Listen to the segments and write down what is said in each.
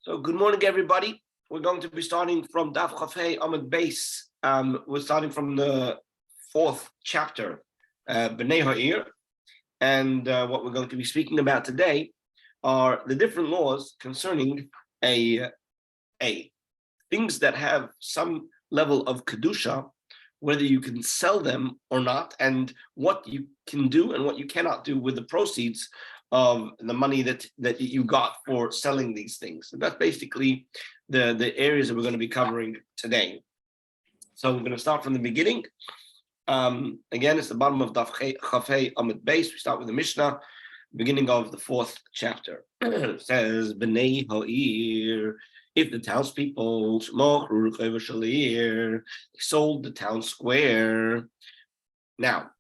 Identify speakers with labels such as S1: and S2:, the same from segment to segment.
S1: So good morning, everybody. We're going to be starting from Daf Chafei Amud Beis. We're starting from the fourth chapter, Bnei Ha'ir. And what we're going to be speaking about today are the different laws concerning a things that have some level of kedusha, whether you can sell them or not, and what you can do and what you cannot do with the proceeds of the money that you got for selling these things. And that's basically the areas that we're going to be covering today. So we're going to start from the beginning. Again, it's the bottom of Daf Chafei Amud Beis. We start with the Mishnah, beginning of the fourth chapter. It says, Bnei Ha'ir, if the townspeople sold the town square. Now,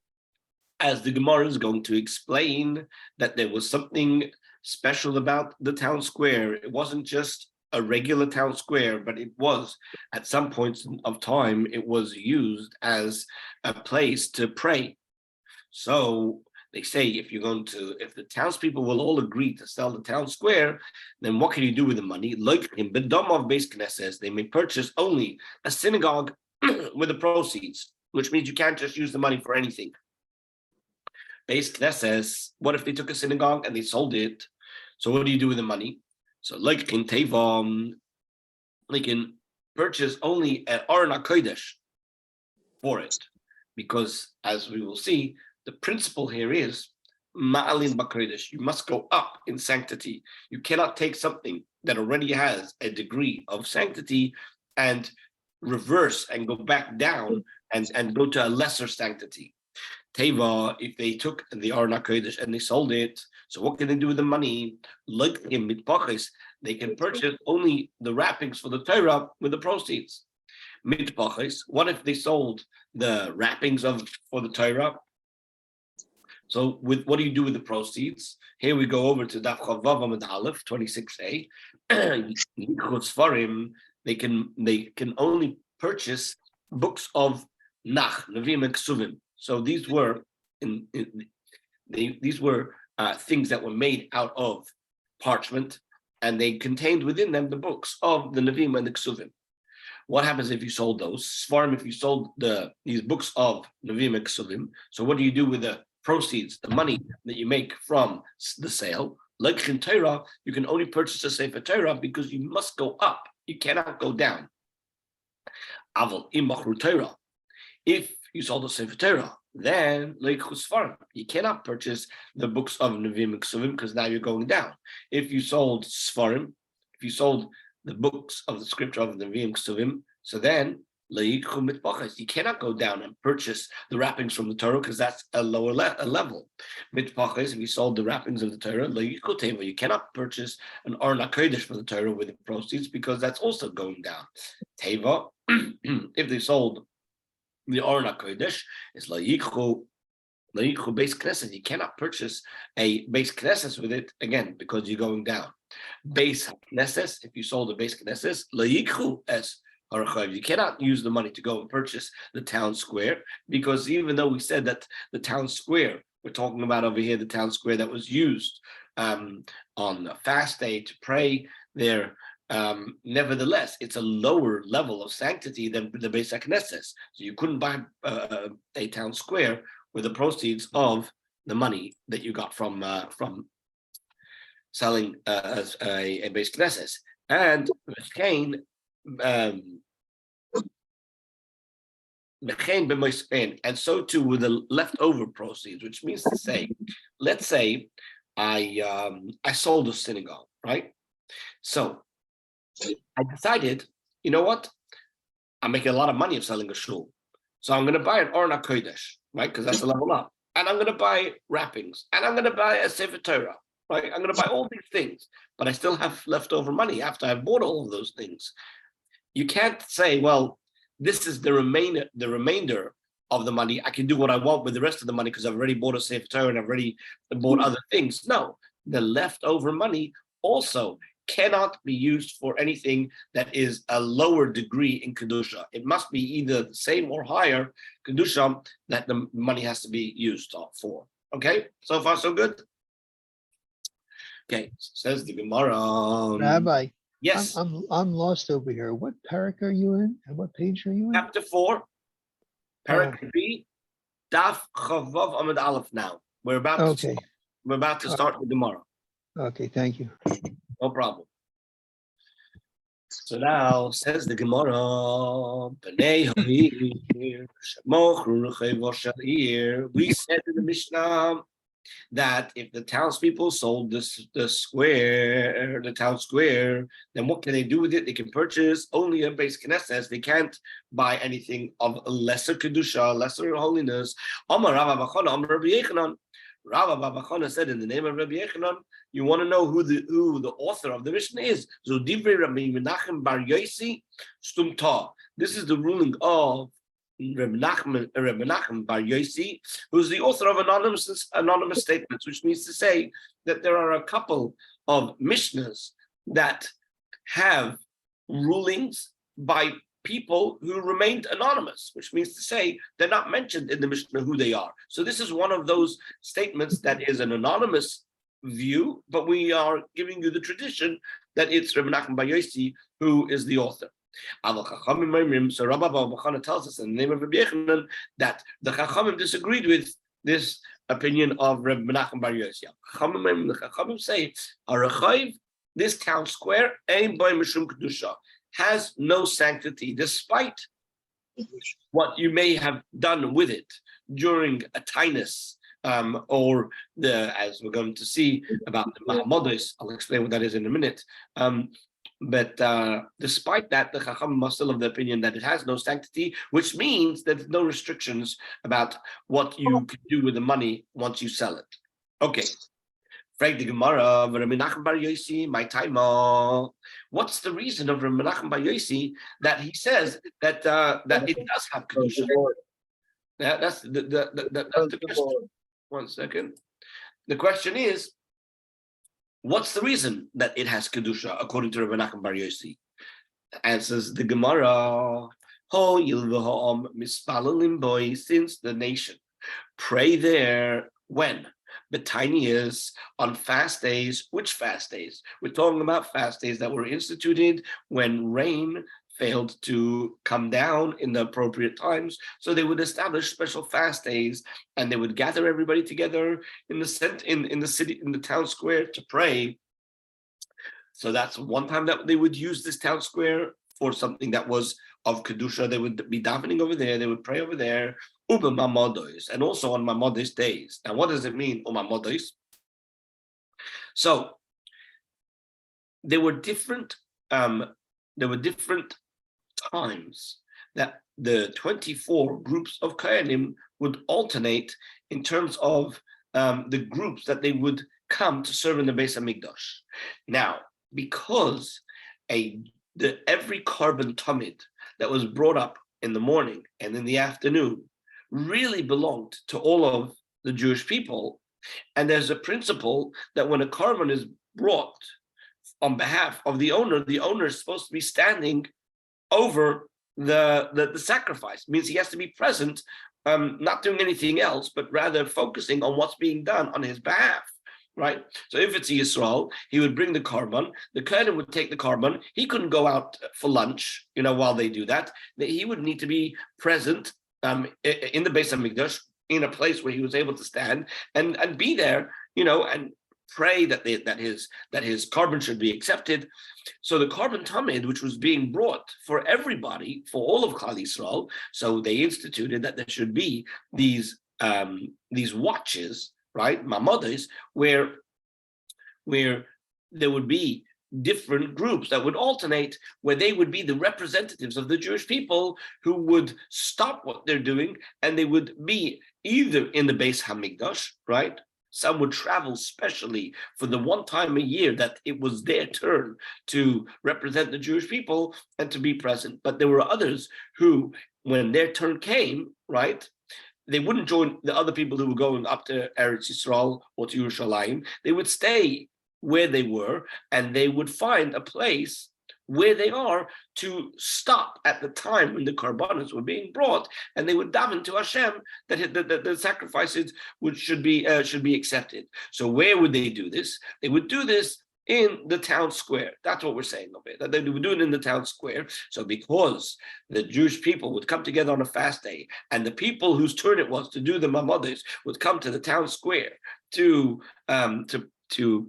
S1: as the Gemara is going to explain, that there was something special about the town square. It wasn't just a regular town square, but it was, at some points of time, it was used as a place to pray. So they say, if the townspeople will all agree to sell the town square, then what can you do with the money? Like in Bedom of Beis Knesses, they may purchase only a synagogue with the proceeds, which means you can't just use the money for anything. Beis Knesses, what if they took a synagogue and they sold it? So what do you do with the money? So like in Tevam, they can purchase only an Aron HaKodesh for it. Because as we will see, the principle here is Ma'alin B'Kodesh. You must go up in sanctity. You cannot take something that already has a degree of sanctity and reverse and go back down and go to a lesser sanctity. Teva, if they took the Aron HaKodesh and they sold it, so what can they do with the money? Like in Mitpachis, they can purchase only the wrappings for the Torah with the proceeds. Mitpachis, what if they sold the wrappings for the Torah? So what do you do with the proceeds? Here we go over to Daf Chavav Amud Aleph 26a. They can only purchase books of Nach, Nevi'im and Ksuvim. So these were things that were made out of parchment, and they contained within them the books of the Nevi'im and the Ksuvim. What happens if you sold those? Svarim, if you sold these books of Nevi'im and Ksuvim, so what do you do with the proceeds, the money that you make from the sale? Like in Torah, you can only purchase a Sefer Torah because you must go up. You cannot go down. Aval im machru Torah. If you sold a Sefer Torah, then you cannot purchase the books of Nevi'im and Ksuvim because now you're going down. If you sold Svarim, if you sold the books of the scripture of the Nevi'im and Ksuvim, so then you cannot go down and purchase the wrappings from the Torah because that's a lower level. If you sold the wrappings of the Torah, you cannot purchase an Aron HaKodesh for the Torah with the proceeds because that's also going down. Teva, if they sold the Aron HaKodesh, it's Le'yikhu Beis Knesses. You cannot purchase a Beis Knesses with it, again, because you're going down. Beis Knesses, if you sold a Beis Knesses, Le'yikhu es Harachav. You cannot use the money to go and purchase the town square, because even though we said that the town square, we're talking about over here the town square that was used on a fast day to pray there, nevertheless, it's a lower level of sanctity than the Beis Knesses. So you couldn't buy a town square with the proceeds of the money that you got from selling a Beis Knesses. And and so too with the leftover proceeds, which means to say, let's say I sold a synagogue, right? So I decided, you know what? I'm making a lot of money of selling a shul. So I'm going to buy an Aron HaKodesh, right? Because that's a level up. And I'm going to buy wrappings. And I'm going to buy a Sefer Torah, right? I'm going to buy all these things. But I still have leftover money after I've bought all of those things. You can't say, well, this is the remainder of the money. I can do what I want with the rest of the money because I've already bought a Sefer Torah and I've already bought other things. No, the leftover money also cannot be used for anything that is a lower degree in Kedusha. It must be either the same or higher Kedusha that the money has to be used for. Okay, so far so good? Okay, says the Gemara.
S2: Rabbi,
S1: Yes.
S2: I'm lost over here. What parak are you in? And what page are you in?
S1: Chapter 4, parak B, Daf Chavav Amud Aleph now. We're about to start with tomorrow.
S2: Okay, thank you.
S1: No problem. So now says the Gemara, we said in the Mishnah that if the townspeople sold the town square, then what can they do with it? They can purchase only a base Knesset. They can't buy anything of lesser kedusha, lesser holiness. Amar Rabba Bachana, Amar Rabbi Yechanan. Rabba Bachana said in the name of Rabbi Yechanan, you want to know who the author of the Mishnah is? So Divrei Rabbi Menachem Bar Yosi Stumta. This is the ruling of Rabbi Menachem Bar Yosi, who's the author of anonymous statements, which means to say that there are a couple of Mishnahs that have rulings by people who remained anonymous, which means to say they're not mentioned in the Mishnah who they are. So this is one of those statements that is an anonymous view, but we are giving you the tradition that it's Rabbi Menachem Bar Yosi who is the author. So Rabbi Bachana tells us in the name of Rabbi Yechanan that the Chachamim disagreed with this opinion of Rabbi Menachem Bar Yosi. The Chachamim say, this town square, ein bo mishum kedusha, has no sanctity, despite what you may have done with it during a tainus, or as we're going to see about the Mahamodos. I'll explain what that is in a minute. But despite that, the Chachamim are still of the opinion that it has no sanctity, which means that there's no restrictions about what you can do with the money once you sell it. Okay. What's the reason of Rabbi Menachem Bar Yosi that he says that it does have kedusha? Yeah, that's the question. 1 second. The question is, what's the reason that it has kedusha according to Rabbi Menachem Bar Yosi? Answers the Gemara: since the nation pray there when the tiny is on fast days. Which fast days? We're talking about fast days that were instituted when rain failed to come down in the appropriate times. So they would establish special fast days, and they would gather everybody together in the city, in the town square to pray. So that's one time that they would use this town square for something that was of kedusha. They would be davening over there. They would pray over there. And also on Mamodos days. Now, what does it mean, Mamodos? So there were different times that the 24 groups of Kohanim would alternate in terms of the groups that they would come to serve in the Beis Hamikdash. Now, because every carbon tamid that was brought up in the morning and in the afternoon really belonged to all of the Jewish people, and there's a principle that when a carbon is brought on behalf of the owner is supposed to be standing over the sacrifice. It means he has to be present, not doing anything else, but rather focusing on what's being done on his behalf. Right? So if it's a Yisrael, he would bring the carbon, the Kohen would take the carbon, he couldn't go out for lunch, while they do that. He would need to be present in the Beis Hamikdash, in a place where he was able to stand and be there, and pray that his carbon should be accepted. So the carbon tamid, which was being brought for everybody, for all of Klal Yisrael, so they instituted that there should be these watches, right, Mamodos, where there would be different groups that would alternate, where they would be the representatives of the Jewish people who would stop what they're doing, and they would be either in the Beis Hamikdash, right? Some would travel specially for the one time a year that it was their turn to represent the Jewish people and to be present. But there were others who, when their turn came, right, they wouldn't join the other people who were going up to Eretz Yisrael or to Yerushalayim. They would stay where they were, and they would find a place where they are to stop at the time when the karbanos were being brought, and they would daven to Hashem that the sacrifices should be accepted. So where would they do this? They would do this in the town square. That's what we're saying of it, that they would do it in the town square. So because the Jewish people would come together on a fast day, and the people whose turn it was to do the Mamodos would come to the town square to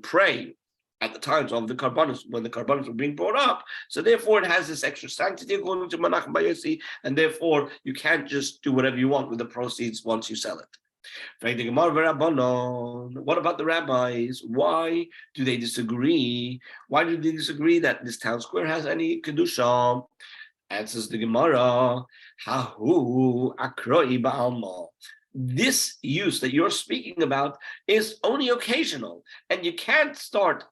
S1: pray at the times of the Karbanos, when the Karbanos were being brought up. So therefore it has this extra sanctity according to Menachem Av, and therefore you can't just do whatever you want with the proceeds once you sell it. What about the rabbis? Why do they disagree? Why do they disagree that this town square has any kedusha? Answers the Gemara, Hahu akroi ba'alma. This use that you're speaking about is only occasional, and you can't start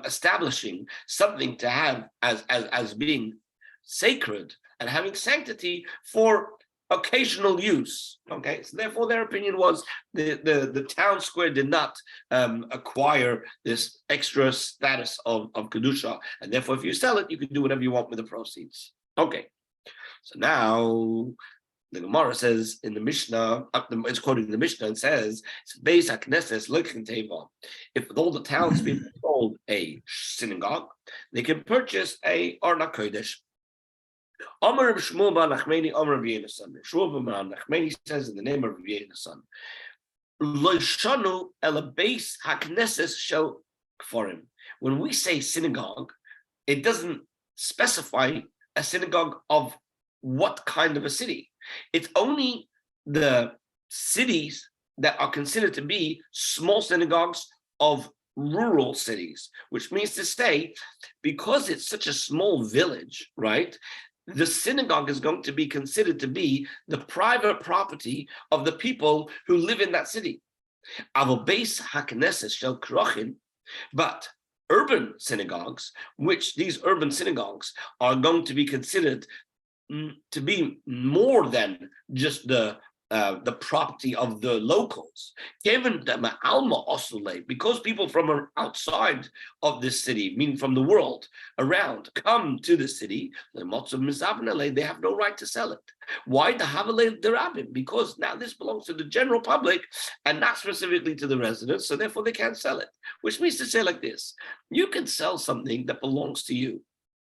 S1: establishing something to have as being sacred and having sanctity for occasional use. Okay, so therefore their opinion was the town square did not acquire this extra status of kedusha, and therefore if you sell it, you can do whatever you want with the proceeds. Okay, so now the Gemara says in the Mishnah, it's quoting the Mishnah, and says, "Beis HaKnesses Lechem Teva." If all the townspeople sold a synagogue, they can purchase a Arna Kodesh. Amar Shmuel bar Nachmani, Amar Rabbi Yonasan. Shmuel bar Nachmani says in the name of Rabbi Yonasan, "Lo shanu ela Beis HaKnesses shel kfarim." When we say synagogue, it doesn't specify a synagogue of what kind of a city. It's only the cities that are considered to be small synagogues of rural cities, which means to say, because it's such a small village, right, the synagogue is going to be considered to be the private property of the people who live in that city. But urban synagogues, which these urban synagogues are going to be considered to be more than just the property of the locals. Because people from outside of this city, meaning from the world around, come to the city, they have no right to sell it. Why? Because now this belongs to the general public and not specifically to the residents, so therefore they can't sell it. Which means to say like this: you can sell something that belongs to you.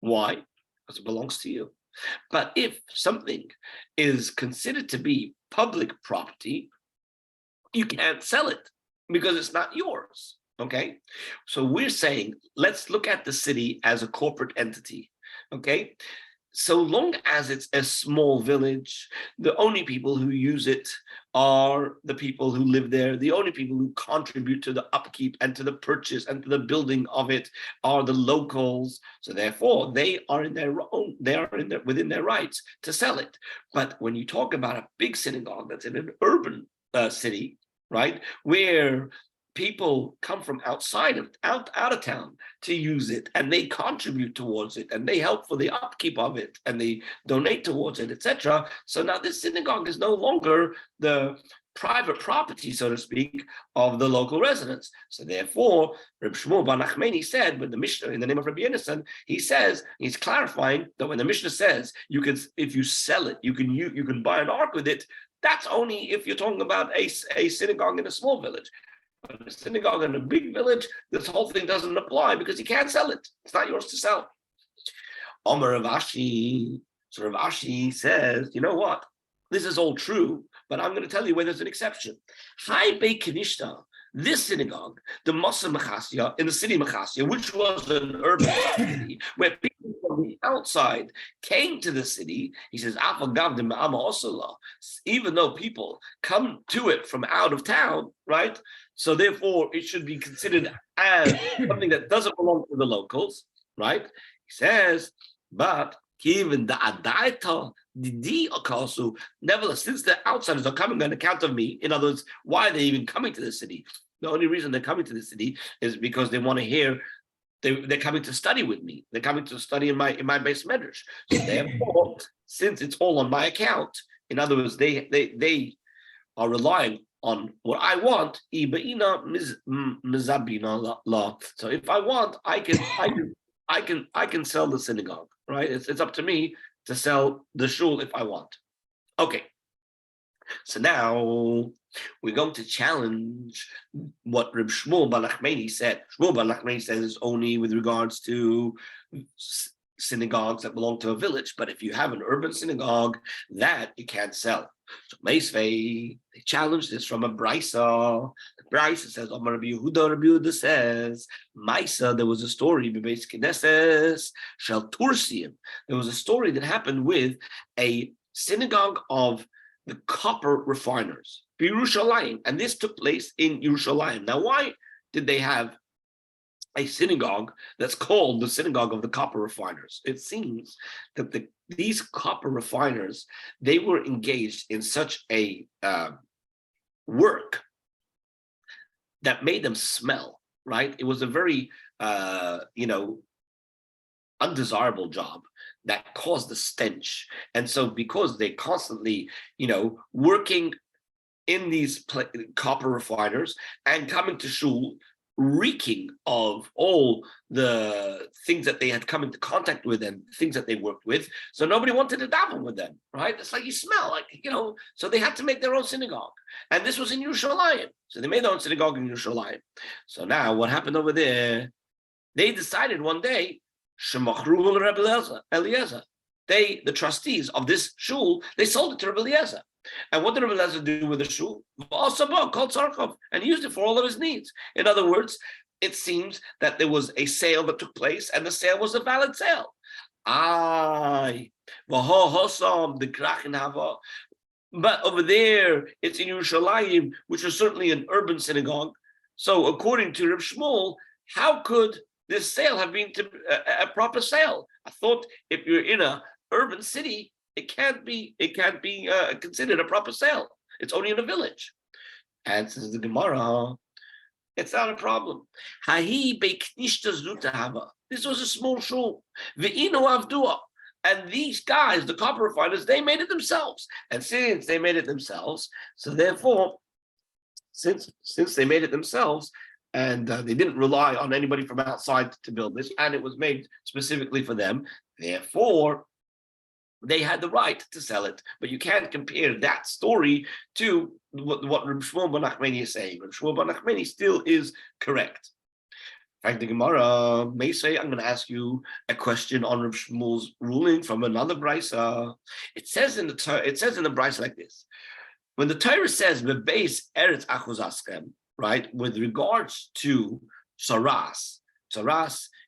S1: Why? Because it belongs to you. But if something is considered to be public property, you can't sell it because it's not yours. Okay, so we're saying let's look at the city as a corporate entity. Okay, so long as it's a small village, the only people who use it are the people who live there. The only people who contribute to the upkeep and to the purchase and to the building of it are the locals. So therefore, they are within their rights to sell it. But when you talk about a big synagogue that's in an urban city, right, where people come from outside of out of town to use it, and they contribute towards it, and they help for the upkeep of it, and they donate towards it, etc. So now this synagogue is no longer the private property, so to speak, of the local residents. So therefore, Reb Shmuel bar Nachmani said, with the Mishnah in the name of Rabbi Yonasan, he says, he's clarifying that when the Mishnah says you can, if you sell it, you can buy an ark with it. That's only if you're talking about a synagogue in a small village. But a synagogue in a big village, this whole thing doesn't apply because you can't sell it. It's not yours to sell. Omer Rav Ashi. So Rav Ashi says, you know what? This is all true, but I'm going to tell you where there's an exception. Hai Beit Kinishta, this synagogue, the Masa Mechasya, in the city Mechasya, which was an urban city, where people from the outside came to the city, he says, even though people come to it from out of town, right? So therefore, it should be considered as something that doesn't belong to the locals, right? He says, but even the adaita, nevertheless, since the outsiders are coming on account of me, in other words, why are they even coming to the city? The only reason they're coming to the city is because they want to hear. They're coming to study with me. They're coming to study in my base medrash. So therefore, since it's all on my account, in other words, they are relying on what I want. So if I want, I can sell the synagogue, right? It's up to me to sell the shul if I want. Okay. So now we're going to challenge what Reb Shmuel Bar Nachmani said. Shmuel Bar Nachmani says it's only with regards to synagogues that belong to a village, but if you have an urban synagogue, that you can't sell. So Meisvei, they challenged this from a brisa. The brisa says, Amar Rabbi Yehuda says, Maisa, there was a story, Bebeis Knesses, Shel Tursiim. There was a story that happened with a synagogue of the copper refiners, Yerushalayim, and this took place in Yerushalayim. Now, why did they have a synagogue that's called the synagogue of the copper refiners? It seems that these copper refiners, they were engaged in such a work that made them smell, right? It was a very, undesirable job that caused the stench. And so because they constantly, working in these copper refiners and coming to shul, reeking of all the things that they had come into contact with and things that they worked with. So nobody wanted to daven with them, right? It's like you smell, so they had to make their own synagogue. And this was in Yerushalayim. So they made their own synagogue in Yerushalayim. So now what happened over there? They decided one day, Eliezer. The trustees of this shul, they sold it to Rabbi Eliezer. And what did Rabbi Eliezer do with the shul? Also called Sarkov, and used it for all of his needs. In other words, it seems that there was a sale that took place, and the sale was a valid sale. But over there, it's in Yerushalayim, which is certainly an urban synagogue. So according to Reb Shmuel, how could this sale have been a proper sale? I thought if you're in a urban city, it can't be considered a proper sale. It's only in a village. And says the Gemara, it's not a problem. This was a small shul. And these guys, the copper refiners, they made it themselves. And since they made it themselves, so therefore, since they made it themselves, and they didn't rely on anybody from outside to build this, and it was made specifically for them, therefore, they had the right to sell it. But you can't compare that story to what Reb Shmuel Bar Nachmani is saying. Reb Shmuel Bar Nachmani still is correct. In fact, the Gemara may say, I'm going to ask you a question on Reb Shmuel's ruling from another brisa. It says in the brisa like this: when the Torah says "Bebeis Eretz Achuzaskem," right, with regards to saras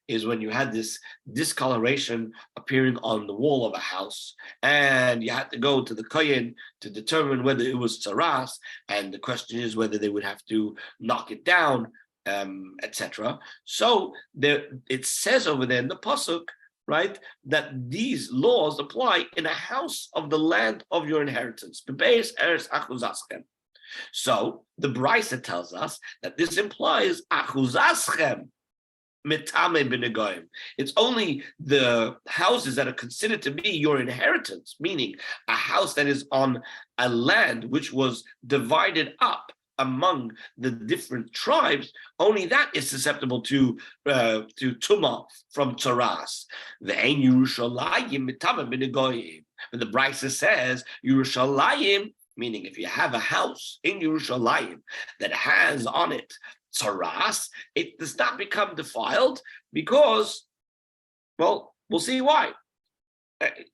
S1: is when you had this discoloration appearing on the wall of a house, and you had to go to the kohen to determine whether it was saras, and the question is whether they would have to knock it down, etc. So there, it says over there in the pasuk, right, that these laws apply in a house of the land of your inheritance. Bebeis eretz achuzaschem. So the brisa tells us that this implies achuzaschem mitame b'negoyim. It's only the houses that are considered to be your inheritance, meaning a house that is on a land which was divided up among the different tribes. Only that is susceptible to tumah from tzaras. Ve'ein Yerushalayim mitame b'negoyim. But the brisa says Yerushalayim, meaning if you have a house in Yerushalayim that has on it tzaras, it does not become defiled because, well, we'll see why.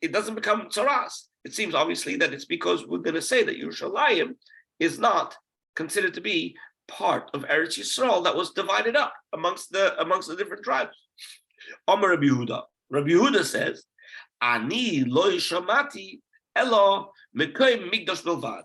S1: It doesn't become tzaras. It seems obviously that it's because we're going to say that Yerushalayim is not considered to be part of Eretz Yisrael that was divided up amongst the different tribes. Amar Rabbi Yehuda. Rabbi Yehuda says, "Ani lo shamati elo mekoyim migdash bilvad."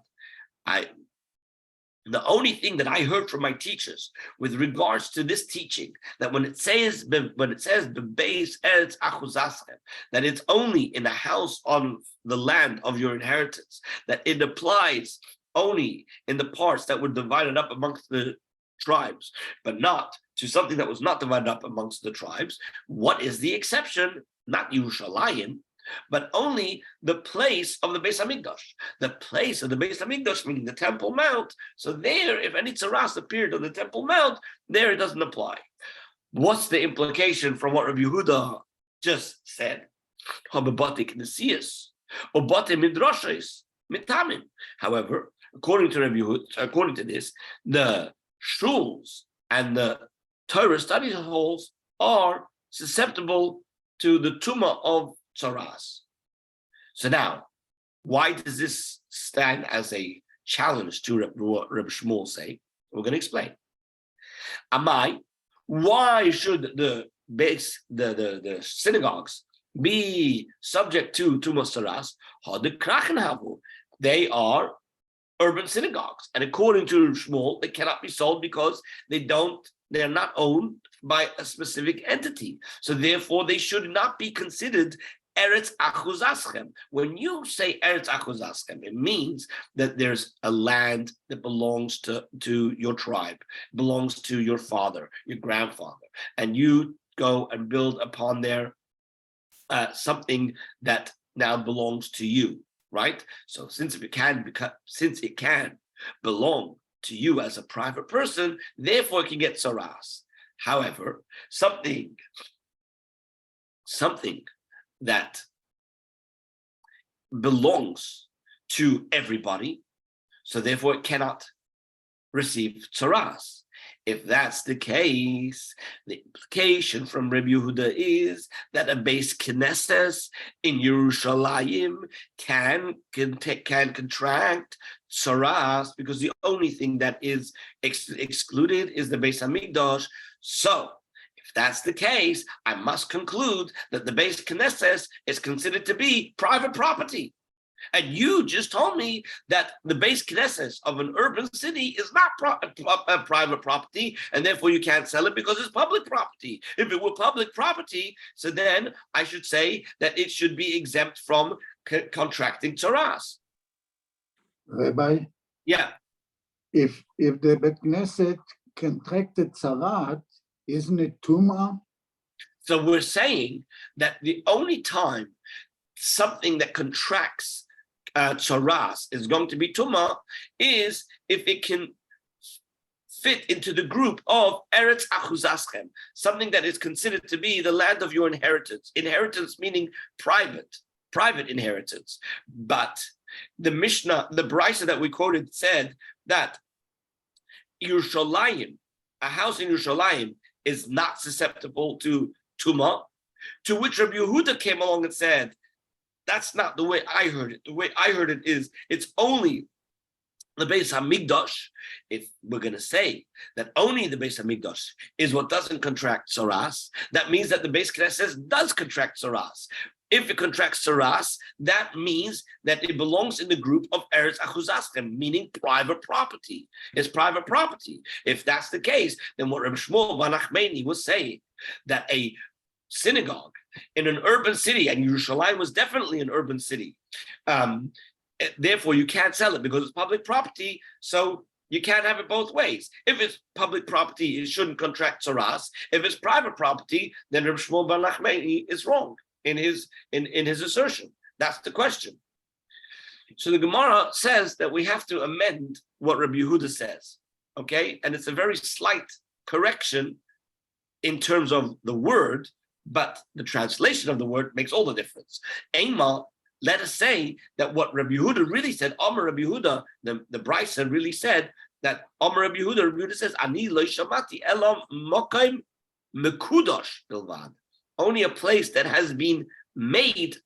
S1: The only thing that I heard from my teachers with regards to this teaching, that when it says bebeis eretz achuzaschem, that it's only in a house on the land of your inheritance, that it applies only in the parts that were divided up amongst the tribes, but not to something that was not divided up amongst the tribes. What is the exception? Not Yerushalayim, but only the place of the Beis Hamikdash. The place of the Beis Hamikdash, meaning the Temple Mount. So there, if any tzaras appeared on the Temple Mount, there it doesn't apply. What's the implication from what Rabbi Yehuda just said? Hababatik Nesias, Obate Midrashis, mitamim. However, according to Rabbi Yehuda, according to this, the shuls and the Torah study halls are susceptible to the tumah of tzaras. So now, why does this stand as a challenge to what Reb Shmuel say? We're going to explain. Amai, why should the synagogues be subject to tumah tzaras? They are urban synagogues, and according to Shmuel, they cannot be sold because they're not owned by a specific entity. So therefore, they should not be considered Eretz Achuzaschem. When you say Eretz Achuzaschem, it means that there's a land that belongs to your tribe, belongs to your father, your grandfather, and you go and build upon there something that now belongs to you, right? So since it can belong to you as a private person, therefore it can get saras. However, something that belongs to everybody, so therefore it cannot receive tzaras. If that's the case, the implication from Rabbi Yehuda is that a base Knesset in Yerushalayim can contract tzaras, because the only thing that is excluded is the Beis Hamikdash. So, if that's the case, I must conclude that the base Knesset is considered to be private property. And you just told me that the base Knesset of an urban city is not private property, and therefore you can't sell it because it's public property. If it were public property, so then I should say that it should be exempt from contracting tzaras.
S2: Rabbi?
S1: Yeah.
S2: If the Bet Knesset contracted tzarat, isn't it tumah?
S1: So we're saying that the only time something that contracts tzaras is going to be tumah is if it can fit into the group of Eretz Achuzaschem, something that is considered to be the land of your inheritance. Inheritance meaning private inheritance. But the Mishnah, the Brisa that we quoted said that Yerushalayim, a house in Yerushalayim, is not susceptible to tumah, to which Rabbi Yehuda came along and said, that's not the way I heard it. The way I heard it is, it's only the Beis Hamikdash. If we're going to say that only the Beis Hamikdash is what doesn't contract tzaras, that means that the Beis Knesset does contract tzaras. If it contracts tzaras, that means that it belongs in the group of Eretz Achuzaschem, meaning private property. It's private property. If that's the case, then what Rabbi Shmuel bar Nachmani was saying, that a synagogue in an urban city, and Yerushalayim was definitely an urban city, therefore you can't sell it because it's public property, so you can't have it both ways. If it's public property, it shouldn't contract tzaras. If it's private property, then Rabbi Shmuel bar Nachmani is wrong in his assertion. That's the question. So the Gemara says that we have to amend what Rabbi Yehuda says, okay? And it's a very slight correction in terms of the word, but the translation of the word makes all the difference. Einmal, let us say that what Rabbi Yehuda really said, Amar Rabbi Yehuda, the Brisa really said that Amar Rabbi Yehuda says, Ani lo shamati elam mokaim mekudosh bilvad. Only a place that has been made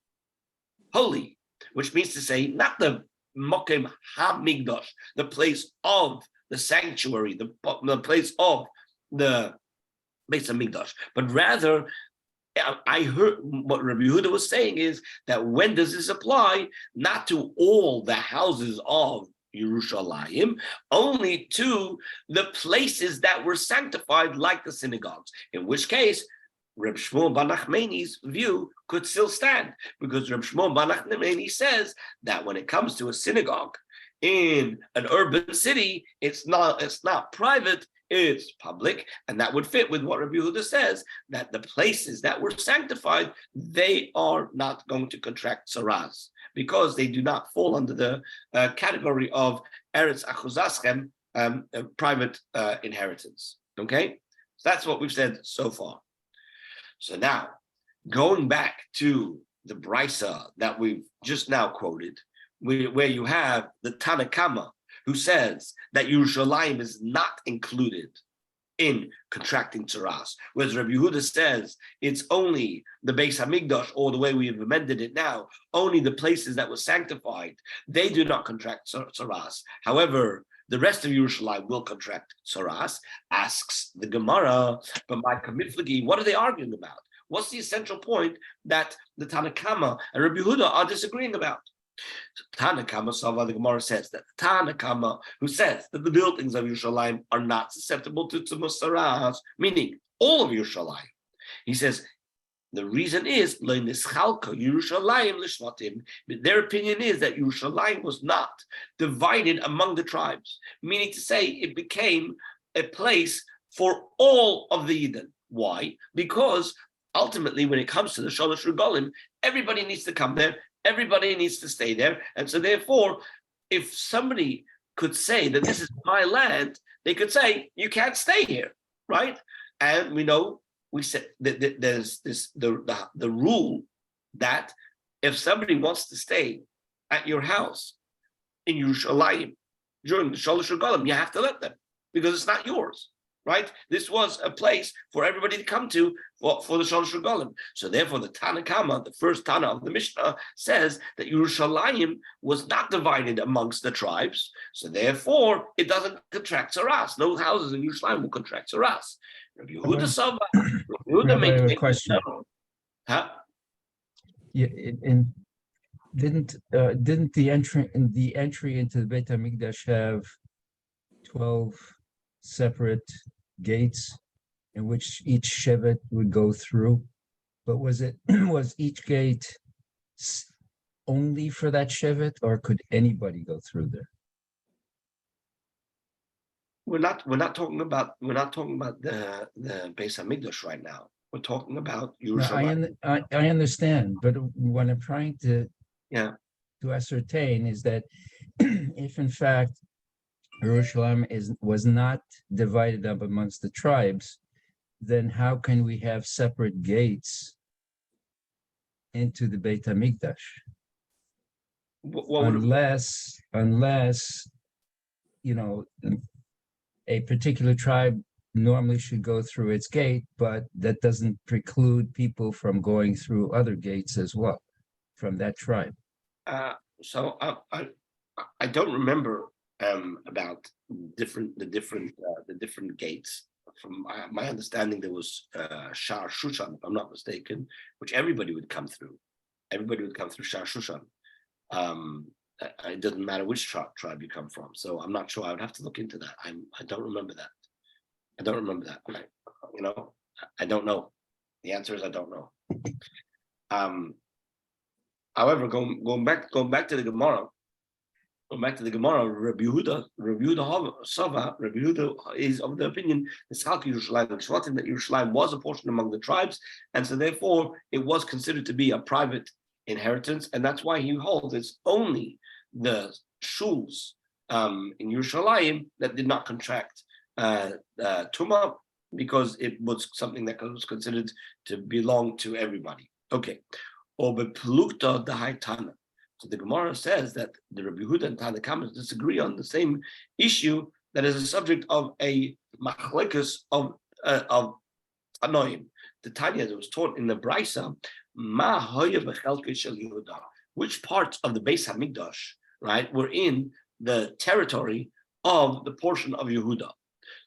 S1: holy, which means to say, not the mokaim hamigdash, the place of the sanctuary, the place of the Beis Hamikdash, but rather, I heard what Rabbi Yehuda was saying is that when does this apply? Not to all the houses of Yerushalayim, only to the places that were sanctified, like the synagogues. In which case, Reb Shmuel bar Nachmani's view could still stand, because Reb Shmuel bar Nachmani says that when it comes to a synagogue in an urban city, it's not private, it's public, and that would fit with what Rabbi Yehuda says, that the places that were sanctified, they are not going to contract tzaras, because they do not fall under the category of Eretz Achuzaschem, private inheritance. Okay? So that's what we've said so far. So now, going back to the Brisa that we've just now quoted, where you have the Tanakama, who says that Yerushalayim is not included in contracting tzaras, whereas Rabbi Yehuda says it's only the Beis Hamikdash, or the way we have amended it now, only the places that were sanctified, they do not contract tzaras. However, the rest of Yerushalayim will contract tzaras. Asks the Gemara, but my Kamiflagi, what are they arguing about? What's the essential point that the Tanakama and Rabbi Yehuda are disagreeing about? Tanakama Sava, the Gemara says that Tanakama, who says that the buildings of Yerushalayim are not susceptible to tzaras, meaning all of Yerushalayim. He says the reason is Yerushalayim lishvatim. Their opinion is that Yerushalayim was not divided among the tribes, meaning to say it became a place for all of the Yidden. Why? Because ultimately, when it comes to the Shalosh Regalim, everybody needs to come there. Everybody needs to stay there. And so therefore, if somebody could say that this is my land, they could say, you can't stay here, right? And we said that there's the rule that if somebody wants to stay at your house in Yerushalayim during the Shalosh Regalim, you have to let them, because it's not yours. Right? This was a place for everybody to come to for the Shalosh Regalim. So therefore, the Tanakama, the first Tana of the Mishnah, says that Yerushalayim was not divided amongst the tribes. So therefore, it doesn't contract tzaras. No houses in Yerushalayim will contract tzaras. Rabbi Yehuda Sava, Rabbi Yehuda makes
S3: a question.
S1: Huh?
S3: Yeah, and didn't the entry into the Beit Hamikdash have 12 separate gates in which each shevet would go through? But was each gate only for that shevet, or could anybody go through there?
S1: We're not talking about the Beis Hamikdash right now. We're talking about Yerushalayim.
S3: I understand, but what I'm trying to ascertain is that if in fact Jerusalem was not divided up amongst the tribes, then how can we have separate gates into the Beit HaMikdash? Unless a particular tribe normally should go through its gate, but that doesn't preclude people from going through other gates as well from that tribe.
S1: So I don't remember about the different gates. From my understanding, there was Shar Shushan, if I'm not mistaken, which everybody would come through. Everybody would come through Shar Shushan. It doesn't matter which tribe you come from. So I'm not sure. I would have to look into that. I don't remember that. I don't remember that. I don't know. The answer is I don't know. However, going back to the Gemara. Rabbi Yehuda Sava, Rabbi Yehuda is of the opinion that Yerushalayim was a portion among the tribes, and so therefore it was considered to be a private inheritance, and that's why he holds it's only the shuls in Yerushalayim that did not contract Tumah, because it was something that was considered to belong to everybody. Okay. Or beplukta dahaitana. So the Gemara says that the Rabbi Yehuda and Tanakama disagree on the same issue that is a subject of a machlekus of Tanoim. The Tanya that was taught in the Brisa, Ma hoya b'chelkei shel Yehuda. Which parts of the Beis Hamikdash, right, were in the territory of the portion of Yehuda?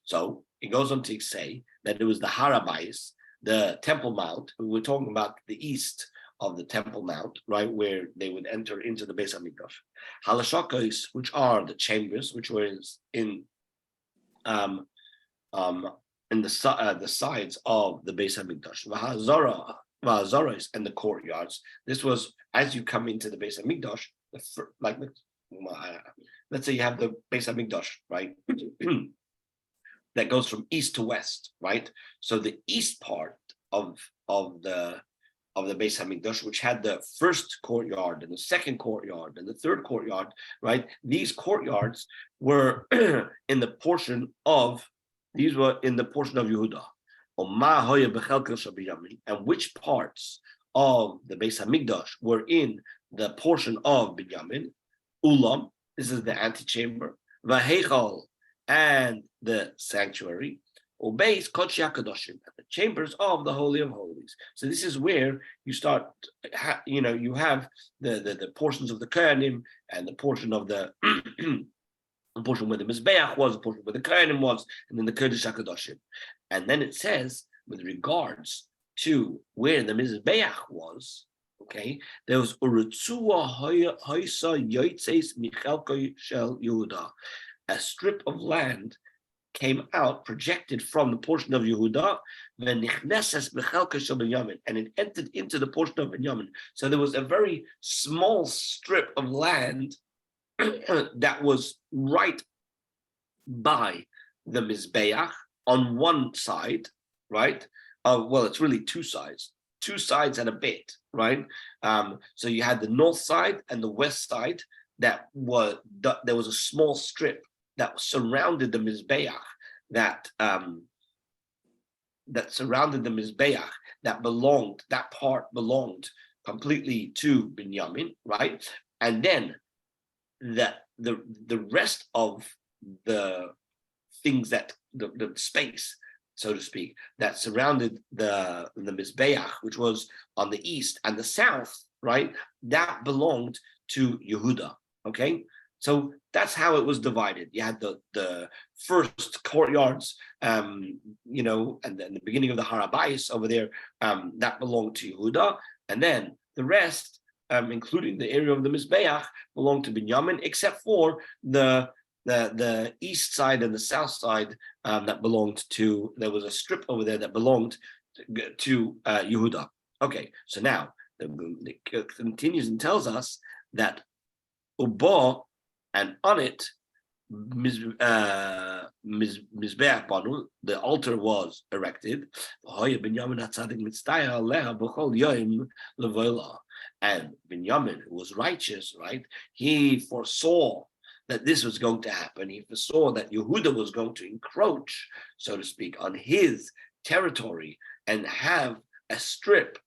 S1: So it goes on to say that it was the Harabayis, the Temple Mount. We were talking about the east of the Temple Mount, right, where they would enter into the Beis Hamikdash. Halashakos, which are the chambers, which were in the sides of the Beis Hamikdash. Vahazaros and the courtyards. This was as you come into the Beis Hamikdash. Let's say you have the Beis Hamikdash, right, that goes from east to west, right. So the east part of the Beis Hamikdash, which had the first courtyard and the second courtyard and the third courtyard, right? These courtyards were in the portion of Yehuda. And which parts of the Beis Hamikdash were in the portion of Binyamin? Ulam, this is the antechamber, Vahechal, and the sanctuary, Obeis Kodesh HaKadoshim, the chambers of the Holy of Holies. So this is where you start, you have the portions of the Kohanim and the portion of the the portion where the Mizbeach was, the portion where the Kohanim was, and then the Kodesh HaKadoshim. And then it says, with regards to where the Mizbeach was, okay, there was Urutzua Hoysa Yoitzeis Michelkoi Shel Yehuda. A strip of land came out, projected from the portion of Yehuda, and it entered into the portion of Benjamin. So there was a very small strip of land that was right by the Mizbeach on one side, right? Well, it's really two sides and a bit, right? So you had the north side and the west side there was a small strip that surrounded the Mizbeach that surrounded the Mizbeach that part belonged completely to Binyamin, right? And then the rest of the things that the space, so to speak, that surrounded the Mizbeach, which was on the east and the south, right? That belonged to Yehuda. Okay, so that's how it was divided. You had the first courtyards, and then the beginning of the Harabayis over there, that belonged to Yehuda, and then the rest, including the area of the Mizbeach, belonged to Binyamin, except for the east side and the south side that belonged to. There was a strip over there that belonged to Yehuda. Okay, so now it continues and tells us that Uba, and on it, Mizbeach Banu, the altar was erected. And Binyamin, who was righteous, right? He foresaw that this was going to happen. He foresaw that Yehuda was going to encroach, so to speak, on his territory and have a strip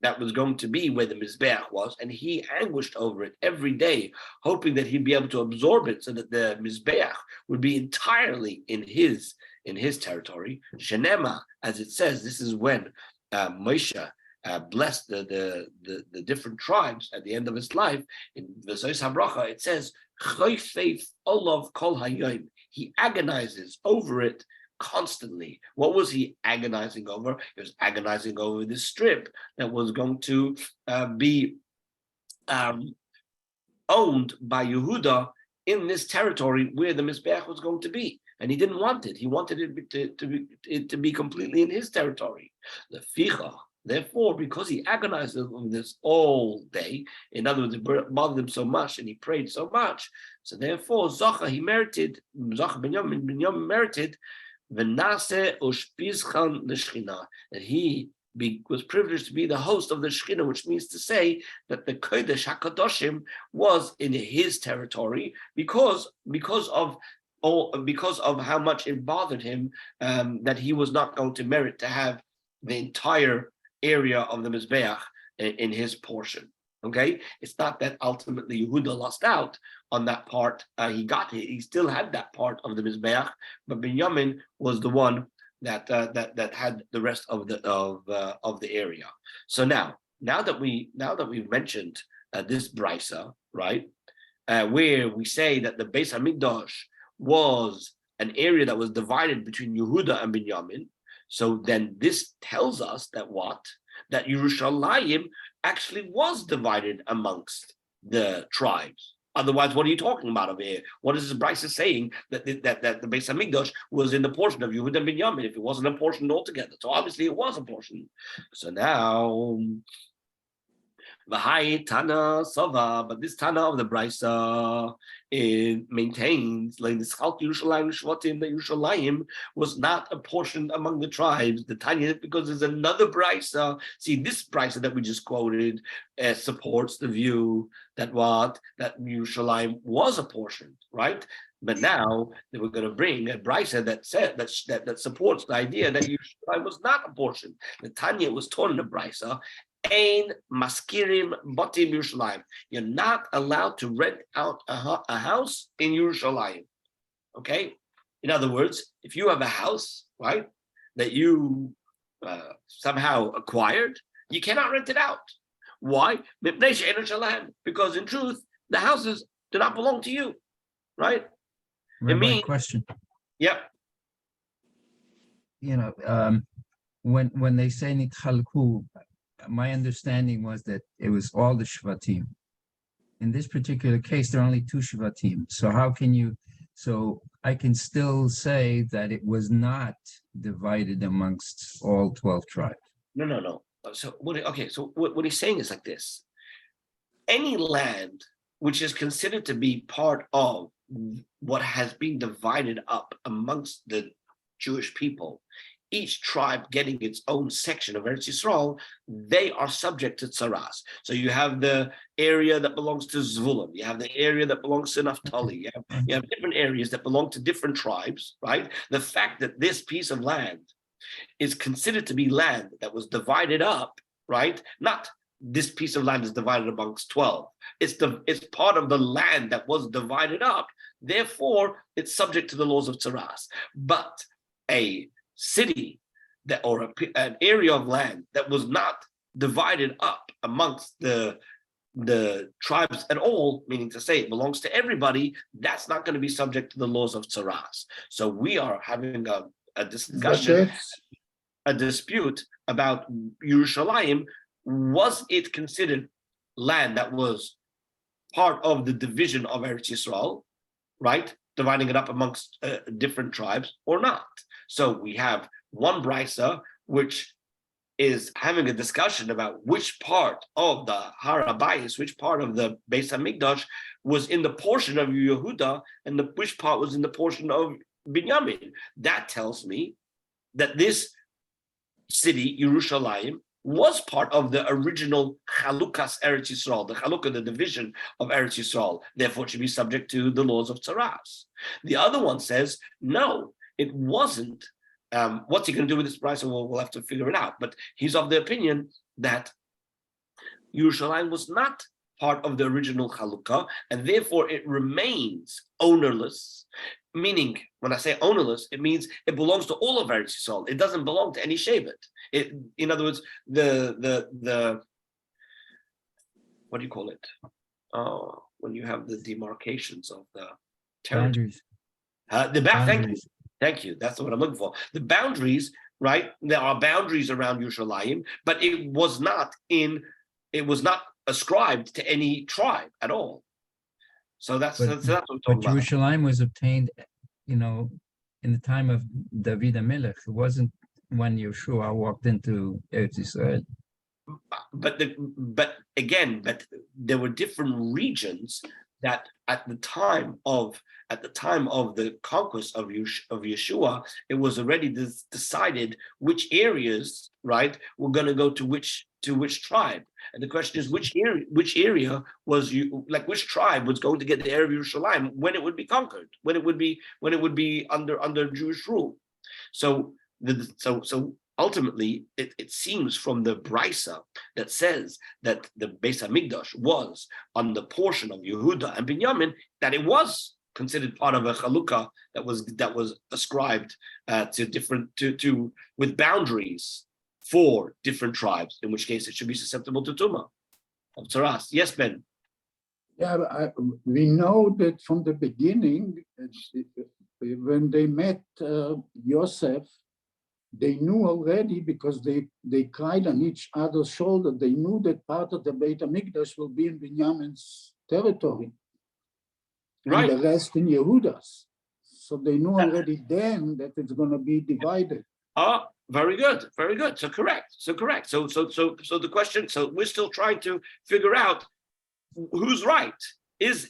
S1: that was going to be where the Mizbeach was, and he anguished over it every day, hoping that he'd be able to absorb it so that the Mizbeach would be entirely in his territory. Shenema, as it says, this is when Moshe blessed the different tribes at the end of his life. In V'Zois HaBracha, it says, Choyfeif Olav Kol Hayom. He agonizes over it constantly. What was he agonizing over? He was agonizing over this strip that was going to be owned by Yehuda in this territory where the Mizbeach was going to be. And he didn't want it. He wanted it to be completely in his territory. The Ficha, therefore, because he agonized over this all day, in other words, it bothered him so much and he prayed so much, so therefore, Binyamin merited V'nase ushpizchan l'shchina, that he was privileged to be the host of the Shechina, which means to say that the Kodesh HaKadoshim was in his territory because of how much it bothered him that he was not going to merit to have the entire area of the Mizbeach in his portion. Okay, it's not that ultimately Yehuda lost out on that part. He still had that part of the Mizbeach, but Binyamin was the one that had the rest of the area. So now that we've mentioned this brisa, right, where we say that the Beis Hamikdash was an area that was divided between Yehuda and Binyamin, so then this tells us that Yerushalayim actually was divided amongst the tribes. Otherwise, what are you talking about over here? What is this brisa saying that the Beis Hamikdash was in the portion of Yehuda and Binyamin if it wasn't a portion altogether? So obviously it was a portion. So now, V'hai Tana Sava, but this Tana of the brisa, it maintains like this Chalk Yerushalayim Shvatim, that Yerushalayim was not apportioned among the tribes. The Tanya, because there's another brisa. See, this brisa that we just quoted supports the view that Yerushalayim was apportioned, right? But now they were going to bring a brisa that said that supports the idea that Yerushalayim was not apportioned. The Tanya was taught in the brisa, Ein maskirim batim Yerushalayim. You're not allowed to rent out a house in Yerushalayim. Okay? In other words, if you have a house, right, that you somehow acquired, you cannot rent it out. Why? Because in truth, the houses do not belong to you, right?
S3: Rabbi, question.
S1: Yep.
S3: When they say nitchalku, my understanding was that it was all the shvatim. In this particular case, there are only 2 shvatim. So how can you? So I can still say that it was not divided amongst all 12 tribes.
S1: No. So what he's saying is like this: any land which is considered to be part of what has been divided up amongst the Jewish people, each tribe getting its own section of Eretz Yisrael, they are subject to tsaras. So you have the area that belongs to Zvulun, you have the area that belongs to Naphtali, you have different areas that belong to different tribes, right? The fact that this piece of land is considered to be land that was divided up, right? Not this piece of land is divided amongst 12. It's part of the land that was divided up. Therefore, it's subject to the laws of tsaras. But a city that or an area of land that was not divided up amongst the tribes at all, meaning to say it belongs to everybody, that's not going to be subject to the laws of tsaras. So we are having a discussion, a dispute about Yerushalayim. Was it considered land that was part of the division of Eretz Yisrael, right? Dividing it up amongst different tribes or not? So we have one brisa which is having a discussion about which part of the Har HaBayis, which part of the Beis HaMikdash was in the portion of Yehuda, and which part was in the portion of Binyamin. That tells me that this city, Yerushalayim, was part of the original Chalukas Eretz Yisrael, the Chalukah, the division of Eretz Yisrael. Therefore, it should be subject to the laws of tsaras. The other one says, no, it wasn't. What's he going to do with this price? We'll have to figure it out. But he's of the opinion that Yerushalayim was not part of the original Chalukah, and therefore it remains ownerless. Meaning, when I say ownerless, it means it belongs to all of Eretz Yisrael. It doesn't belong to any Shevet. In other words, the what do you call it? When you have the demarcations of the territory.
S3: Boundaries.
S1: Thank you. That's what I'm looking for. The boundaries, right? There are boundaries around Yerushalayim, but it was not ascribed to any tribe at all. So that's what I'm talking
S3: but
S1: about.
S3: Yerushalayim was obtained, in the time of David HaMelech. It wasn't when Yeshua walked into Eretz Yisrael.
S1: But there were different regions that at the time of the conquest of Yeshua, it was already decided which areas, right, were going to go to which tribe. And the question is, which area was which tribe was going to get the area of Yerushalayim when it would be conquered, when it would be under Jewish rule. So ultimately, it seems from the brisa that says that the Beis HaMikdash was on the portion of Yehuda and Binyamin, that it was considered part of a chalukah that was ascribed to with boundaries for different tribes, in which case it should be susceptible to tumah of tsaras. Yes, Ben.
S2: Yeah, we know that from the beginning, when they met Yosef, they knew already, because they cried on each other's shoulder. They knew that part of the Beit HaMikdash will be in Binyamin's territory,
S1: Right.
S2: and the rest in Yehuda's. So they knew already then that it's going to be divided.
S1: Very good. So correct. So the question. So we're still trying to figure out who's right. Was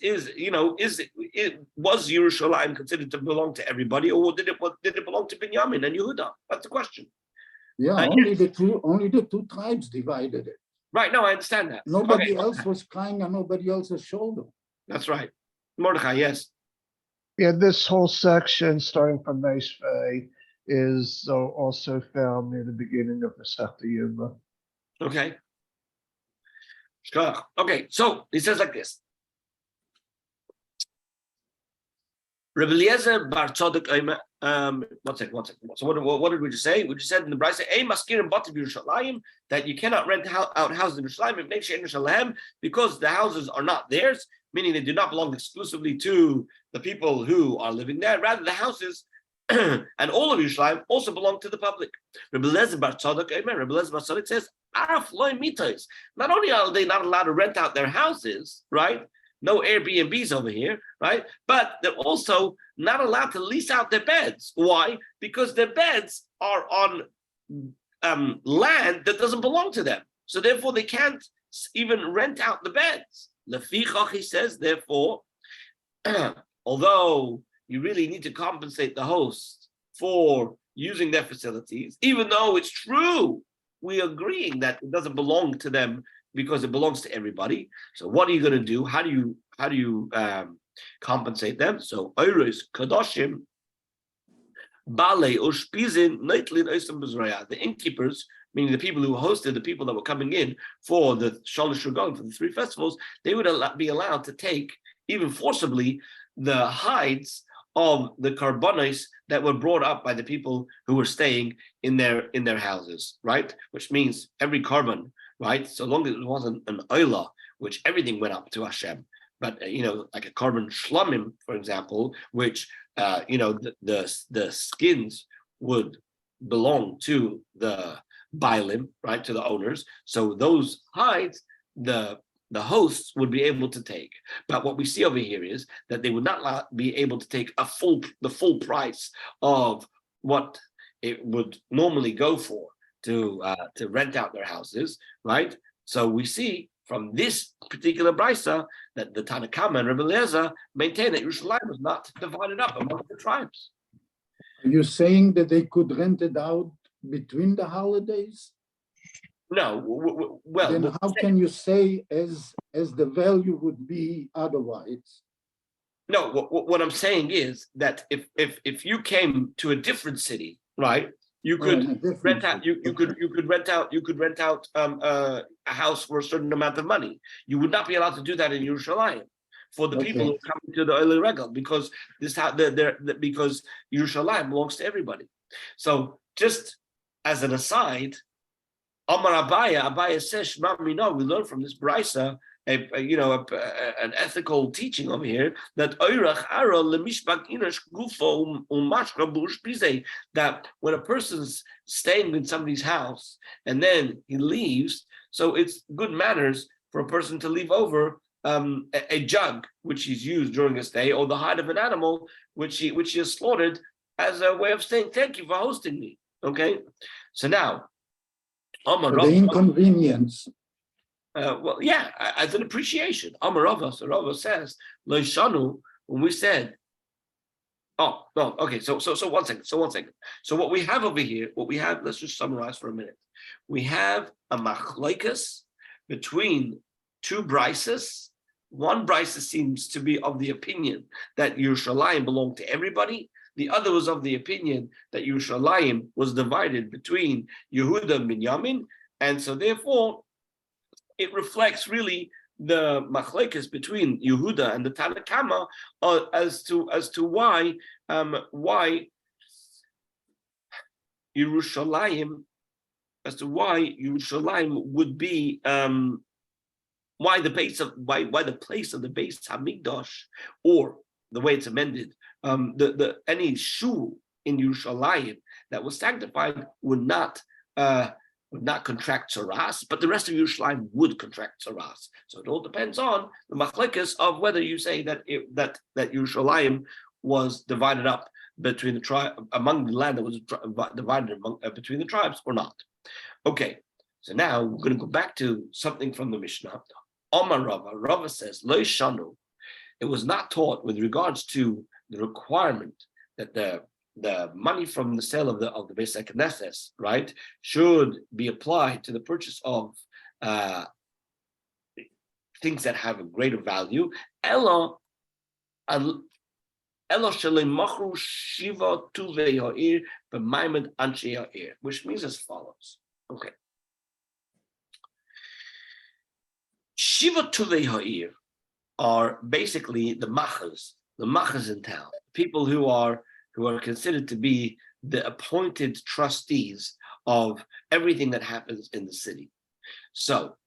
S1: Yerushalayim considered to belong to everybody, or did it belong to Binyamin and Yehuda? That's the question.
S2: Yeah, only the two tribes divided it.
S1: Right. No, I understand that.
S2: Nobody else was crying on nobody else's shoulder.
S1: That's right. Mordechai, yes.
S4: Yeah, this whole section, starting from Meishvei, is also found near the beginning of Masechta Yoma.
S1: Okay. Okay, so he says like this. Rebbe Eliezer bar Tzadok Omer. One second. So what did we just say? We just said in the Brisa, that you cannot rent out houses in Yerushalayim because the houses are not theirs, meaning they do not belong exclusively to the people who are living there. Rather, the houses and all of Yerushalayim also belong to the public. Rebbe Eliezer bar Tzadok says, not only are they not allowed to rent out their houses, right? No Airbnbs over here, right? But they're also not allowed to lease out their beds. Why? Because their beds are on land that doesn't belong to them. So therefore, they can't even rent out the beds. Lefichach, he says, therefore, although you really need to compensate the host for using their facilities, even though it's true, we're agreeing that it doesn't belong to them because it belongs to everybody. So what are you going to do? How do you compensate them? So Oiros Kadoshim Bale Ushpizin Neitlin Oisam Bezraya. The innkeepers, meaning the people who hosted the people that were coming in for the Shalosh Regalim, for the 3 festivals, they would be allowed to take, even forcibly, the hides of the karbonos that were brought up by the people who were staying in their houses, right? Which means every carbon, right? So long as it wasn't an oila, which everything went up to Hashem, but like a carbon shlomim, for example, which the skins would belong to the bailim, right, to the owners. So those hides, the hosts would be able to take. But what we see over here is that they would not be able to take the full price of what it would normally go for to rent out their houses, right? So we see from this particular brisa that the Tanna Kama and Rebbe Eliezer maintain that Yerushalayim was not divided up among the tribes.
S2: Are you saying that they could rent it out between the holidays?
S1: No, well,
S2: then how can you say as the value would be otherwise?
S1: No, what I'm saying is that if you came to a different city, right, you could rent out. You could rent out a house for a certain amount of money. You would not be allowed to do that in Yerushalayim for the people who are coming to the Oile Regal because because Yerushalayim belongs to everybody. So just as an aside, Amar Abaya says, we learn from this brisa an ethical teaching over here that that when a person's staying in somebody's house and then he leaves, so it's good manners for a person to leave over a jug which he's used during his stay, or the hide of an animal which he has slaughtered as a way of saying thank you for hosting me. Okay, so now
S2: the inconvenience.
S1: Well, yeah, as an appreciation. Amar Rava says, Lo Shanu, when we said, oh, no, okay, so one second. So what we have over here, let's just summarize for a minute. We have a machlokes between 2 brises. One brisa seems to be of the opinion that Yerushalayim belonged to everybody. The other was of the opinion that Yerushalayim was divided between Yehuda and Binyamin, and so therefore it reflects really the machlekes between Yehuda and the Tanna Kama as to why Yerushalayim would be why the place of the Beis Hamikdash, or the way it's amended, any shul in Yerushalayim that was sanctified would not contract tzaras, but the rest of Yerushalayim would contract tzaras. So it all depends on the machlekes of whether you say that Yerushalayim was divided up between the tribe, among the land that was divided between the tribes or not. Okay, so now we're going to go back to something from the Mishnah. Omar Rava says, Lo Shanu, it was not taught with regards to the requirement that the money from the sale of the Beis HaKnesses, right, should be applied to the purchase of things that have a greater value. Which means as follows. Okay. Shiva Tuvei Ha'ir are basically the machas in town, people who are considered to be the appointed trustees of everything that happens in the city. So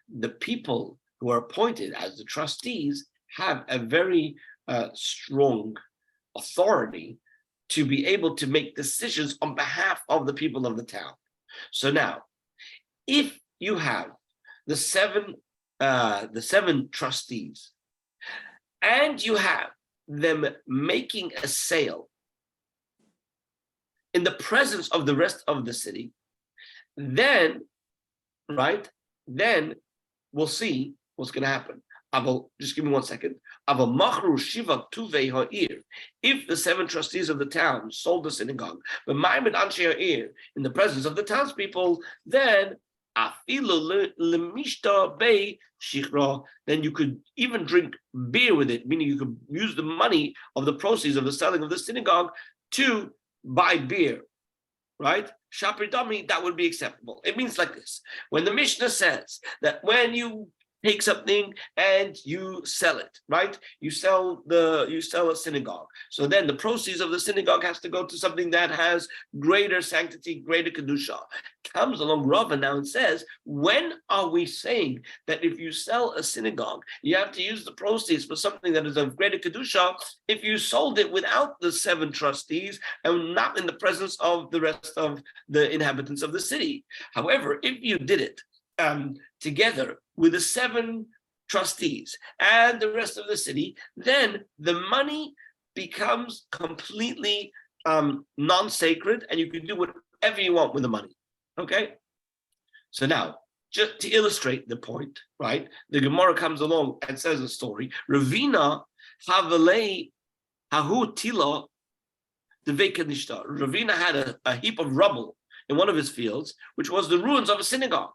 S1: the people who are appointed as the trustees have a very strong authority to be able to make decisions on behalf of the people of the town. So now, if you have the seven trustees, and you have them making a sale in the presence of the rest of the city, then we'll see what's going to happen. Just give me 1 second. If the seven trustees of the town sold the synagogue, but in the presence of the townspeople, then you could even drink beer with it, meaning you could use the money of the proceeds of the selling of the synagogue to buy beer, right? Shapir Dami, that would be acceptable. It means like this. When the Mishnah says that when you take something and you sell it, right? You sell a synagogue. So then the proceeds of the synagogue has to go to something that has greater sanctity, greater kedusha. Comes along Rava now and says, when are we saying that if you sell a synagogue, you have to use the proceeds for something that is of greater kedusha if you sold it without the seven trustees and not in the presence of the rest of the inhabitants of the city? However, if you did it together with the seven trustees and the rest of the city, then the money becomes completely non-sacred, and you can do whatever you want with the money. Okay? So now, just to illustrate the point, right? The Gemara comes along and says a story. Ravina Havalei Hahu Tila the Vekanishta. Ravina had a heap of rubble in one of his fields, which was the ruins of a synagogue.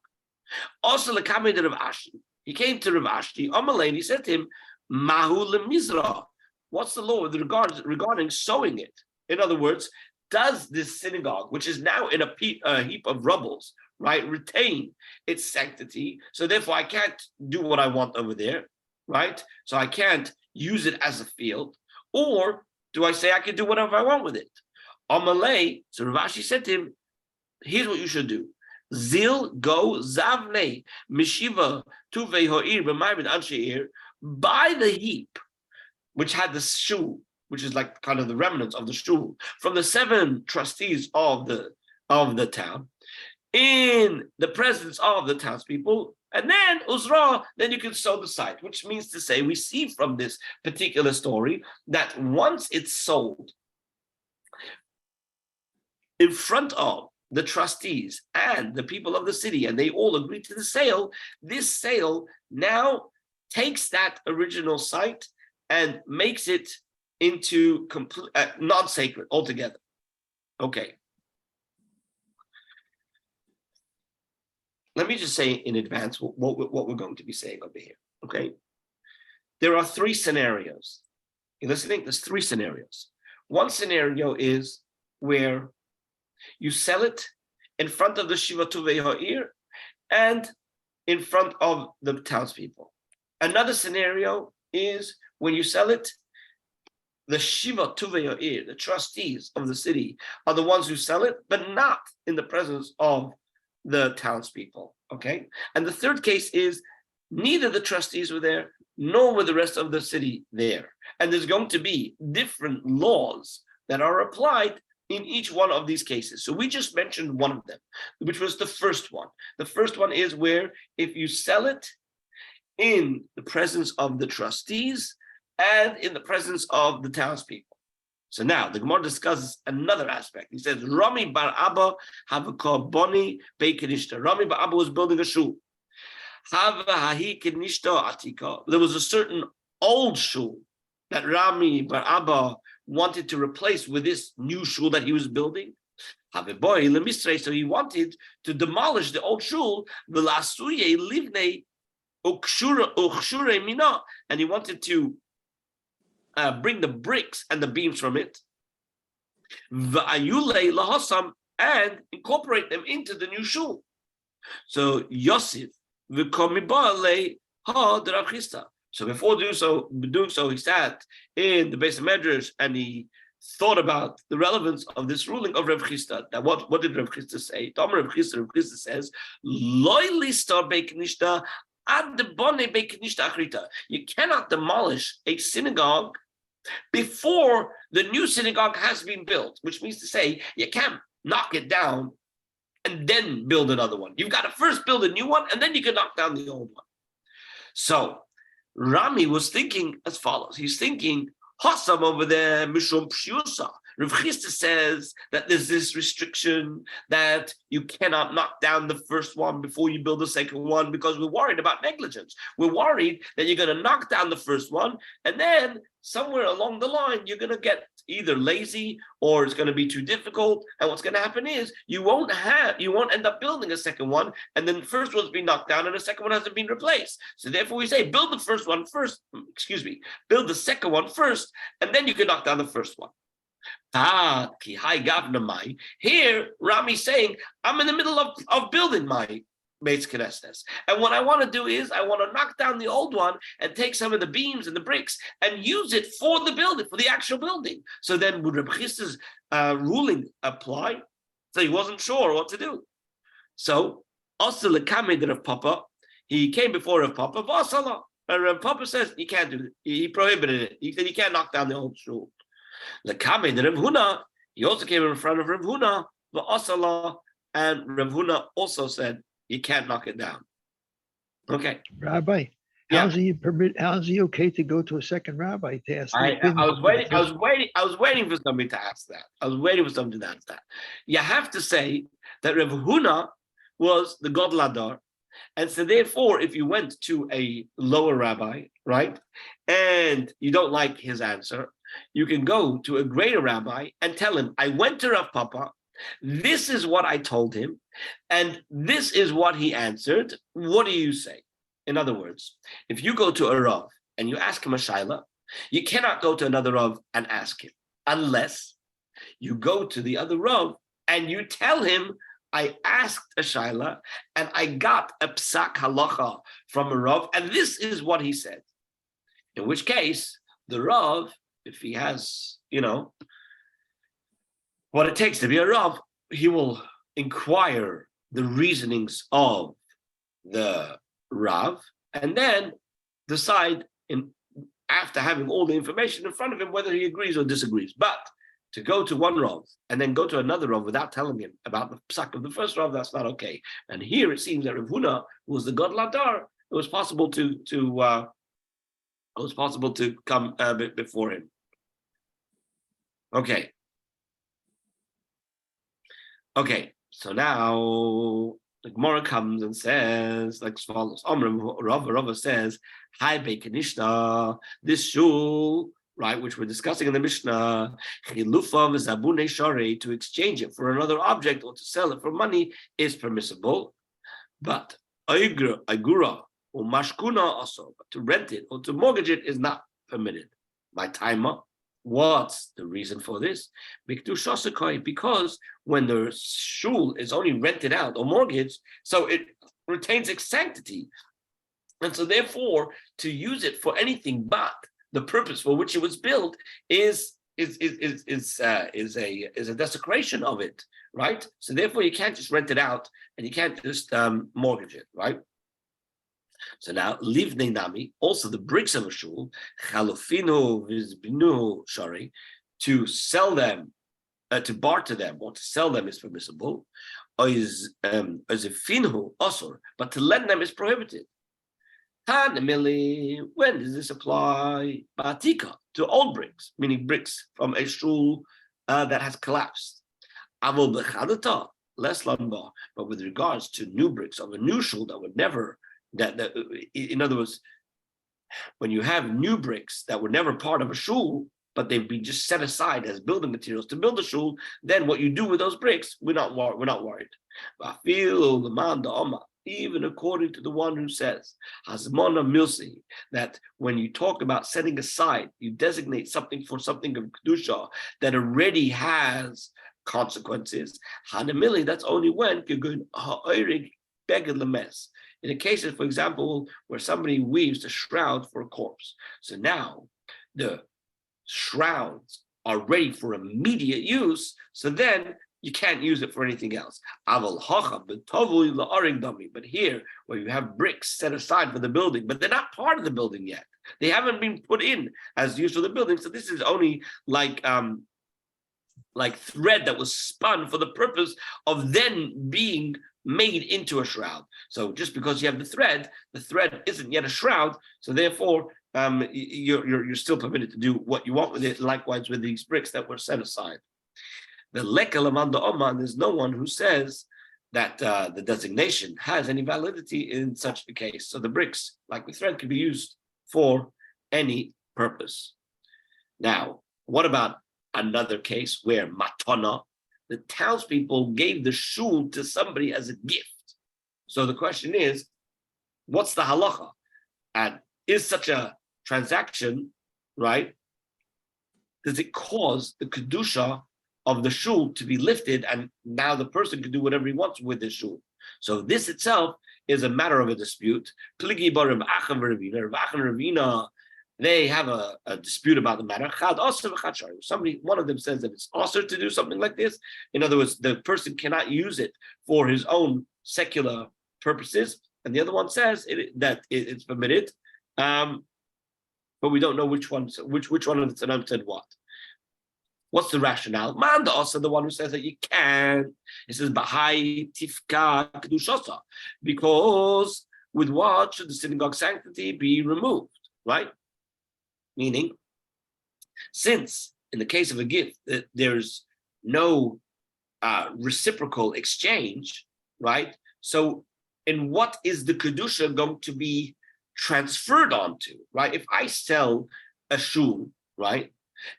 S1: Also, Rav Ashi. He came to Rav Ashi. Amalei, and he said to him, Mahu lemizra. What's the law regarding sowing it? In other words, does this synagogue, which is now in a heap of rubbles, right, retain its sanctity? So therefore, I can't do what I want over there, right? So I can't use it as a field. Or do I say I can do whatever I want with it? Amalei, so Rav Ashi said to him, here's what you should do. Zil go zavne mishiva tuvei ho'ir b'maymin ansheir. Buy the heap, which had the shul, which is like kind of the remnants of the shul, from the seven trustees of the town, in the presence of the townspeople, and then uzra, then you can sow the site. Which means to say, we see from this particular story that once it's sold in front of the trustees and the people of the city, and they all agree to the sale, this sale now takes that original site and makes it into complete non-sacred altogether. Okay. Let me just say in advance what we're going to be saying over here. Okay. There are three scenarios. You're listening? There's three scenarios. One scenario is where you sell it in front of the Shiva Tuvei Ha'ir and in front of the townspeople. Another scenario is when you sell it, the Shiva Tuvei Ha'ir, the trustees of the city, are the ones who sell it, but not in the presence of the townspeople. Okay? And the third case is neither the trustees were there, nor were the rest of the city there. And there's going to be different laws that are applied in each one of these cases. So we just mentioned one of them, which was the first one. The first one is where if you sell it in the presence of the trustees and in the presence of the townspeople. So now the Gemara discusses another aspect. He says, Rami bar Abba have a boni beikenishta. Rami bar Abba was building a shul. There was a certain old shul that Rami bar Abba wanted to replace with this new shul that he was building. So he wanted to demolish the old shul, and he wanted to bring the bricks and the beams from it, and incorporate them into the new shul. So Yosef, Ha the Rav Chisda. So before doing so, he sat in the base of Medrash and he thought about the relevance of this ruling of Rav Chisda. That what did Rav Chisda say? Tomer Rav Chisda says, Loyli star beiknishta ad the bone beiknishta achrita. You cannot demolish a synagogue before the new synagogue has been built, which means to say you can't knock it down and then build another one. You've got to first build a new one and then you can knock down the old one. So Rami was thinking as follows. He's thinking, Hassam over there, Mishum Pshusa. Rav Chisda says that there's this restriction that you cannot knock down the first one before you build the second one because we're worried about negligence. We're worried that you're going to knock down the first one and then somewhere along the line, you're going to get either lazy or it's going to be too difficult. And what's going to happen is you won't end up building a second one. And then the first one's been knocked down and the second one hasn't been replaced. So therefore we say, build the second one first, and then you can knock down the first one. Here, Rami's saying, I'm in the middle of building my Beis Knesset. And what I want to do is I want to knock down the old one and take some of the beams and the bricks and use it for the building, for the actual building. So then would Reb Chisda's ruling apply? So he wasn't sure what to do. So also the Kamed of Papa, he came before Rav Papa, Vasala. And Rav Papa says he can't do it. He prohibited it. He said he can't knock down the old shul. The Kamed Rav Huna, he also came in front of Rav Huna, Vasala, and Rav Huna also said you can't knock it down. Okay.
S5: Rabbi, how's he okay to go to a second rabbi to ask?
S1: I was waiting for somebody to ask that. You have to say that Rav Huna was the God Ladar. And so therefore, if you went to a lower rabbi, right, and you don't like his answer, you can go to a greater rabbi and tell him, I went to Rav Papa, this is what I told him, and this is what he answered. What do you say? In other words, if you go to a Rav and you ask him a shaila, you cannot go to another Rav and ask him, unless you go to the other Rav and you tell him, I asked a shaila and I got a psak halacha from a Rav, and this is what he said. In which case, the Rav, if he has, what it takes to be a Rav, he will inquire the reasonings of the Rav and then decide, after having all the information in front of him, whether he agrees or disagrees. But to go to one Rav and then go to another Rav without telling him about the psak of the first Rav, that's not okay. And here it seems that Rav Huna, who was the God Ladar, it was possible to come before him. Okay, so now the Gemara comes and says like follows. Rava says, Hi Bekanishna, this shul, right, which we're discussing in the Mishnah, to exchange it for another object or to sell it for money is permissible, but agura or mashkuna also, but to rent it or to mortgage it is not permitted. My timer. What's the reason for this? Because when the shul is only rented out or mortgaged, so it retains its sanctity, and so therefore to use it for anything but the purpose for which it was built is a desecration of it, right? So therefore you can't just rent it out and you can't just mortgage it, right? So now, livnei nami, also the bricks of a shul, chalufinu vizbinu shari, to sell them, to barter them or to sell them is permissible, or is as a finhu osor, but to lend them is prohibited. Tanamili, when does this apply? Batika, to old bricks, meaning bricks from a shul that has collapsed. Avol bechadata, less lamba, but with regards to new bricks of a new shul that would never. That in other words, when you have new bricks that were never part of a shul, but they've been just set aside as building materials to build a shul, then what you do with those bricks, we're not worried. Even according to the one who says, Hazmona Milsi, that when you talk about setting aside, you designate something for something of Kedusha that already has consequences. Hanamili, that's only when you're going beged lemes. In a case, for example, where somebody weaves a shroud for a corpse. So now the shrouds are ready for immediate use. So then you can't use it for anything else. But here, where you have bricks set aside for the building, but they're not part of the building yet. They haven't been put in as used for the building. So this is only like thread that was spun for the purpose of then being made into a shroud. So just because you have the thread isn't yet a shroud. So therefore, you're still permitted to do what you want with it. Likewise with these bricks that were set aside. The lekel amanda oman, there's no one who says that the designation has any validity in such a case. So the bricks, like the thread, can be used for any purpose. Now, what about another case where matana, the townspeople gave the shul to somebody as a gift? So the question is, what's the halacha? And is such a transaction, right? Does it cause the kedusha of the shul to be lifted, and now the person can do whatever he wants with the shul? So this itself is a matter of a dispute. Pligi bar Rav Acha and Ravina, they have a dispute about the matter. One of them says that it's also to do something like this. In other words, the person cannot use it for his own secular purposes, and the other one says that it's permitted. But we don't know which one of the Tanaim said what. What's the rationale? Manda also the one who says that you can. It says Bahai Tifka Kedushasa, because with what should the synagogue sanctity be removed, right? Meaning, since in the case of a gift that there's no reciprocal exchange, right? So, in what is the kedusha going to be transferred onto, right? If I sell a shul, right,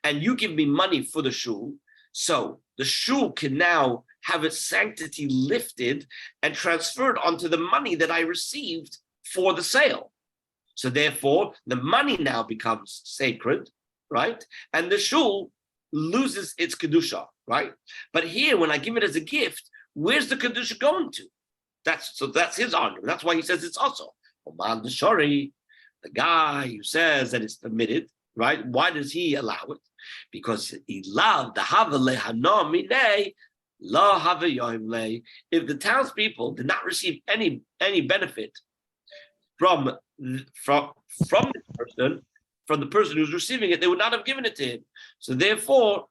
S1: and you give me money for the shul, so the shul can now have its sanctity lifted and transferred onto the money that I received for the sale. So therefore, the money now becomes sacred, right? And the shul loses its kedusha, right? But here, when I give it as a gift, where's the kedusha going to? That's his argument. That's why he says it's also. Oman Shori, the guy who says that it's permitted, right? Why does he allow it? Because he loved the Havale Hanomine, La Havayoimle. If the townspeople did not receive any benefit from this person, from the person who's receiving it, they would not have given it to him. So therefore,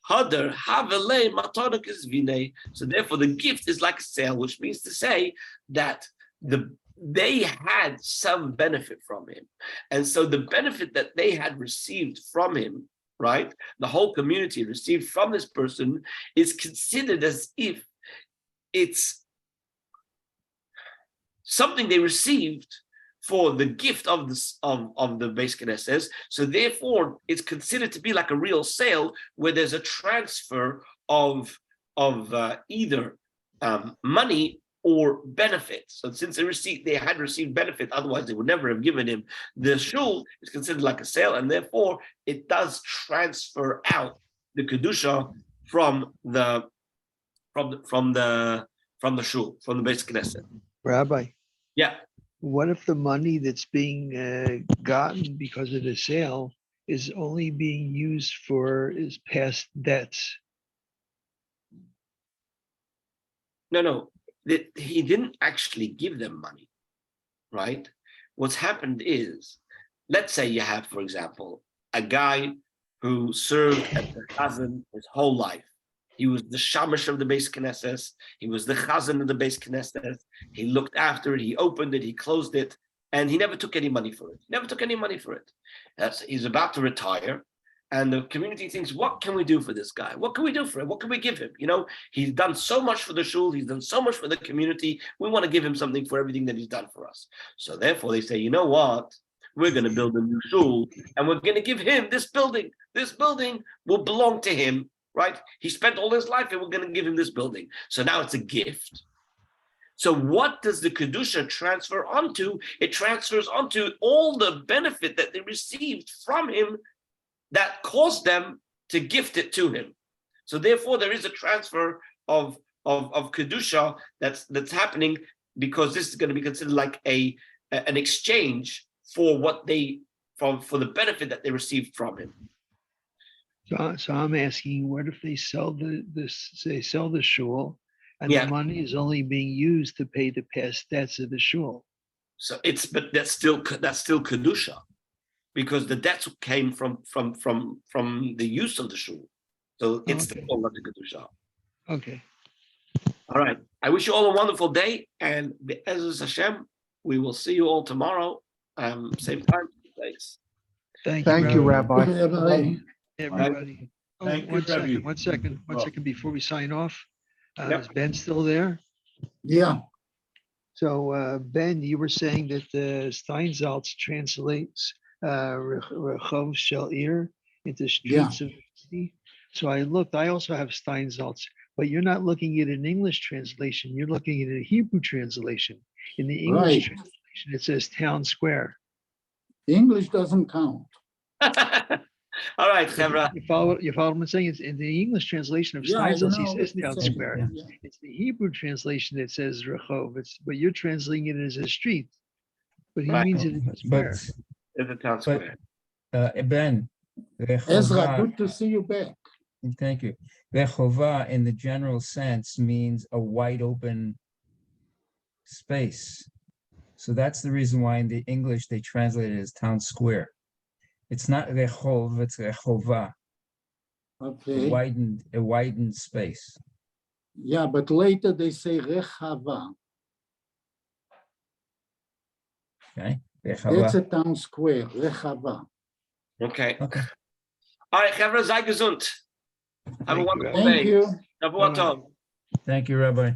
S1: Hadar Havale Matonik is Vine. So therefore, the gift is like a sale, which means to say that they had some benefit from him. And so the benefit that they had received from him, right, the whole community received from this person, is considered as if it's something they received for the gift of the Beis Knesset. So therefore, it's considered to be like a real sale where there's a transfer of either money or benefit. So since they had received benefit, otherwise they would never have given him. The shul is considered like a sale, and therefore it does transfer out the kedusha from the shul, from the Beis Knesset.
S5: Rabbi,
S1: Yeah.
S5: what if the money that's being gotten because of the sale is only being used for his past debts?
S1: No. He didn't actually give them money, right? What's happened is, let's say you have, for example, a guy who served as the chazan his whole life. He was the shamash of the Beis Knesset. He was the chazan of the Beis Knesset. He looked after it. He opened it. He closed it, and he never took any money for it. He's about to retire. And the community thinks, what can we do for this guy? What can we do for him? What can we give him? He's done so much for the shul. He's done so much for the community. We want to give him something for everything that he's done for us. So therefore they say, you know what? We're going to build a new shul and we're going to give him this building. This building will belong to him, right? He spent all his life and we're going to give him this building. So now it's a gift. So what does the Kedusha transfer onto? It transfers onto all the benefit that they received from him that caused them to gift it to him. So therefore, there is a transfer of Kedusha that's happening because this is going to be considered like an exchange for what for the benefit that they received from him.
S5: So I'm asking, what if they sell the shul and
S1: Yeah.
S5: the money is only being used to pay the past debts of the shul?
S1: So but that's still kedusha, because the debts came from the use of the shul. So it's
S5: Okay.
S1: still not the kedusha.
S5: Okay.
S1: All right. I wish you all a wonderful day, and Be'ezus Hashem, we will see you all tomorrow, same time, same place.
S5: Thank
S4: Thank you,
S5: Rabbi.
S4: Rabbi.
S5: Everybody. Oh,
S6: Thank you,
S5: one second,
S6: Rebbe.
S5: one second before we sign off.
S1: Yep.
S5: Is Ben still there?
S2: Yeah,
S5: So Ben, you were saying that the Steinsaltz translates Rechov Shel Ir into streets of the city. So I looked, I also have Steinsaltz, but you're not looking at an English translation. You're looking at a Hebrew translation. In the English
S2: Right.
S5: translation, it says town square.
S2: English doesn't count.
S1: All right, Chevra.
S5: You follow what I'm saying? It's in the English translation of
S2: Yeah, I
S5: Steinsaltz, he
S2: know
S5: says
S2: what you're
S5: town
S2: saying.
S5: square.
S2: Yeah.
S5: It's the Hebrew translation that says Rechov, but you're translating it as a street. But he
S1: Right.
S5: means it as a square.
S1: There's a town square.
S3: Ben,
S2: Ezra,
S3: Rehovah,
S2: good to see you back.
S3: thank you. Rehovah in the general sense means a wide open space. So that's the reason why in the English they translate it as town square. It's not Rehov, it's Rehovah,
S2: Okay.
S3: a widened space.
S2: Yeah, but later they say Rechava.
S3: Okay?
S2: That's
S3: Rehovah.
S2: a town square, Rechava.
S1: Okay.
S3: Okay.
S1: All right, Chevra, sei gesund. Have a
S5: Thank you,
S1: wonderful
S2: Thank
S1: day.
S2: you.
S1: Shavua
S5: Bye-bye.
S1: tov.
S3: Thank you, Rabbi.